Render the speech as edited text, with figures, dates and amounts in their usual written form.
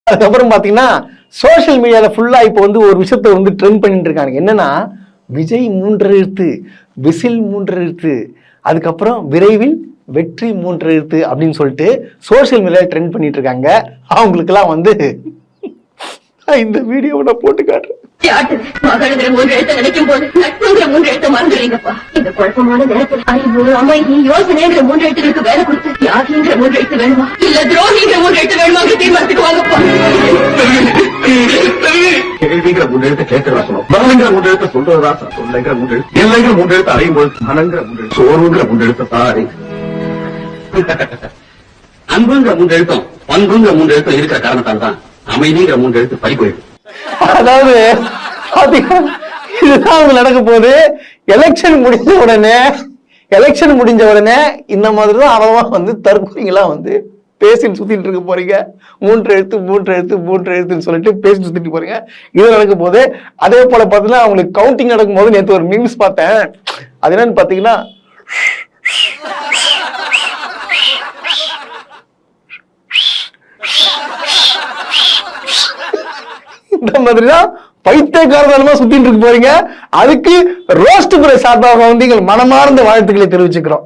அதுக்கப்புறம் பாத்தீங்கன்னா சோசியல் மீடியால ஃபுல்லா இப்போ வந்து ஒரு விஷயத்த வந்து ட்ரெண்ட் பண்ணிட்டு இருக்காங்க. என்னன்னா விஜய் 3 எழுத்து, விசில் 3 எழுத்து, அதுக்கப்புறம் விரைவில் வெற்றி 3 எழுத்து அப்படின்னு சொல்லிட்டு சோசியல் மீடியால ட்ரெண்ட் பண்ணிட்டு இருக்காங்க. அவங்களுக்கு எல்லாம் வந்து இந்த வீடியோவை நான் போட்டு காட்டுறேன். மகளிர் 3 எழுத்து நினைக்கும் போது நட்புங்கிற 3 எழுத்து மறந்துடுவீங்கப்பா. இந்த குழப்பமான நேரத்தில் அறிவு, அமைதி, யோசனைங்கிற 3 எழுத்துகளுக்கு வேலை கொடுத்து தியாகிங்கிற 3 எழுத்து வேணுமா இல்ல துரோகிங்கிற 3 எழுத்து வேணுமா தீர்மானத்துக்கு வாங்கப்பா. கேள்விங்கிற 3 எழுத்து கேட்கிறதா சொல்லும், பதிலுங்கிற 3 எழுத்து சொல்றதா சொல்லுங்கிற 3 எழுத்து, இல்லைங்கிற 3 எழுத்து அடையும் போது மனங்கிற 3 எழுத்து, சோர்வுங்கிற 3 எழுத்து தாரி, அன்புங்கிற 3 எழுத்தும் பண்புங்கிற 3 எழுத்தும் இருக்கிற காரணத்தால் தான் அமைதிங்கிற 3 எழுத்து பறிபோயிடும். அதாவது இதுதான் அவங்க நடக்க போகுது. எலெக்ஷன் முடிஞ்ச உடனே இந்த மாதிரிதான் அவன் வந்து தற்கொலைங்களாம் வந்து பேசிட்டு சுத்திட்டு இருக்க போறீங்க. 3 எழுத்துன்னு சொல்லிட்டு பேசிட்டு சுத்திட்டு போறீங்க. இது நடக்க போது. அதே போல பாத்தீங்கன்னா அவங்களுக்கு கவுண்டிங் நடக்கும் போது நேற்று ஒரு மீம்ஸ் பார்த்தேன். அது என்னன்னு பாத்தீங்கன்னா இந்த மாதிரிதான் பைத்தியக்காரமா சுத்திட்டு இருக்க போறீங்க. அதுக்கு ரோஸ்ட் புரை சார்பாக வந்து எங்கள் மனமார்ந்த வாழ்த்துக்களை தெரிவிச்சுக்கிறோம்.